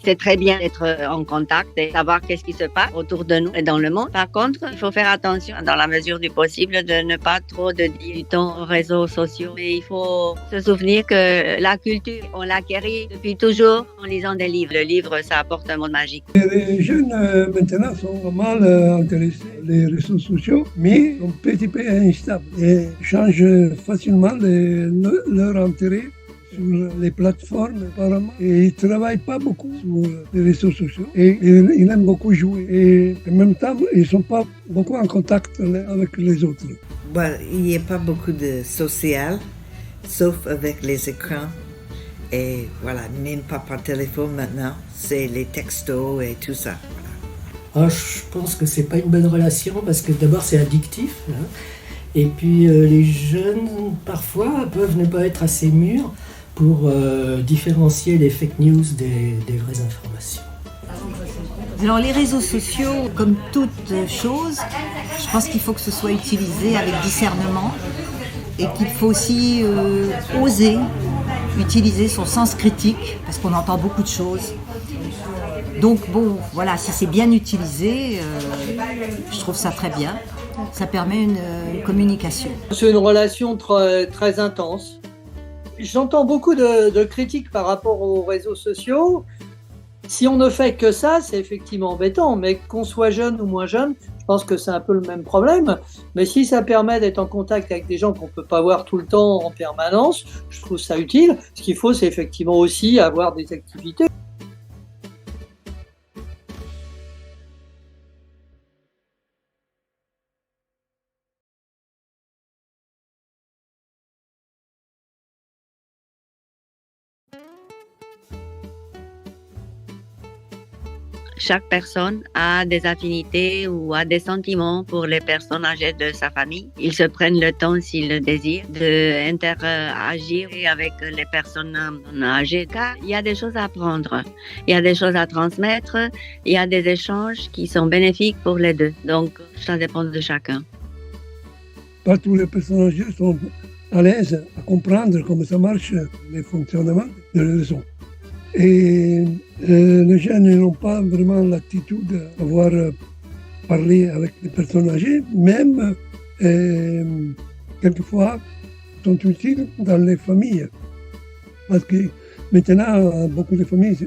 C'est très bien d'être en contact et savoir qu'est-ce qui se passe autour de nous et dans le monde. Par contre, il faut faire attention, dans la mesure du possible, de ne pas trop dédier du temps aux réseaux sociaux. Mais il faut se souvenir que la culture, on l'acquérit depuis toujours en lisant des livres. Le livre, ça apporte un monde magique. Les jeunes maintenant sont pas mal intéressés les réseaux sociaux, mais un petit peu instables et changent facilement leur intérêt sur les plateformes apparemment. Et ils ne travaillent pas beaucoup sur les réseaux sociaux et ils aiment beaucoup jouer. Et en même temps, ils ne sont pas beaucoup en contact avec les autres. Well, il n'y a pas beaucoup de social, sauf avec les écrans. Et voilà, même pas par téléphone maintenant, c'est les textos et tout ça. Ah, je pense que c'est pas une bonne relation parce que d'abord c'est addictif. Hein, et puis les jeunes parfois peuvent ne pas être assez mûrs pour différencier les fake news des vraies informations. Alors les réseaux sociaux, comme toute chose, je pense qu'il faut que ce soit utilisé avec discernement et qu'il faut aussi oser utiliser son sens critique parce qu'on entend beaucoup de choses. Donc bon, voilà, si c'est bien utilisé, je trouve ça très bien. Ça permet une communication. C'est une relation très intense. J'entends beaucoup de critiques par rapport aux réseaux sociaux. Si on ne fait que ça, c'est effectivement embêtant, mais qu'on soit jeune ou moins jeune, je pense que c'est un peu le même problème. Mais si ça permet d'être en contact avec des gens qu'on ne peut pas voir tout le temps en permanence, je trouve ça utile. Ce qu'il faut, c'est effectivement aussi avoir des activités. Chaque personne a des affinités ou a des sentiments pour les personnes âgées de sa famille. Ils se prennent le temps, s'ils le désirent, d'interagir avec les personnes âgées. Car il y a des choses à apprendre, il y a des choses à transmettre, il y a des échanges qui sont bénéfiques pour les deux. Donc, ça dépend de chacun. Pas tous les personnes âgées sont à l'aise à comprendre comment ça marche, le fonctionnement de la réseau. Et les jeunes n'ont pas vraiment l'attitude d'avoir parlé avec les personnes âgées, même quelquefois sont utiles dans les familles. Parce que maintenant, beaucoup de familles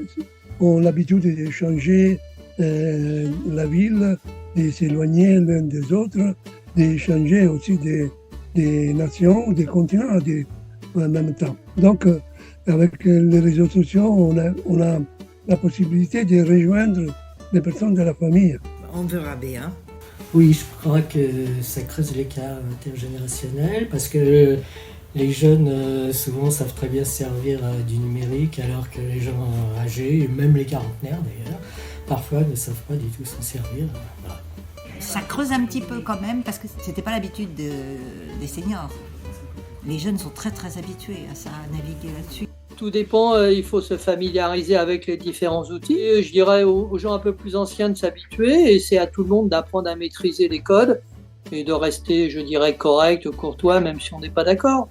ont l'habitude d'échanger la ville, de s'éloigner l'un des autres, d'échanger aussi des nations, des continents en même temps. Donc, avec les réseaux sociaux, on a la possibilité de rejoindre les personnes de la famille. On verra bien. Oui, je crois que ça creuse l'écart intergénérationnel parce que les jeunes souvent savent très bien se servir du numérique alors que les gens âgés, même les quarantenaires d'ailleurs, parfois ne savent pas du tout s'en servir. Voilà. Ça creuse un petit peu quand même parce que c'était pas l'habitude des seniors. Les jeunes sont très très habitués à ça, à naviguer là-dessus. Tout dépend, il faut se familiariser avec les différents outils. Et je dirais aux gens un peu plus anciens de s'habituer et c'est à tout le monde d'apprendre à maîtriser les codes et de rester, je dirais, correct, courtois, même si on n'est pas d'accord.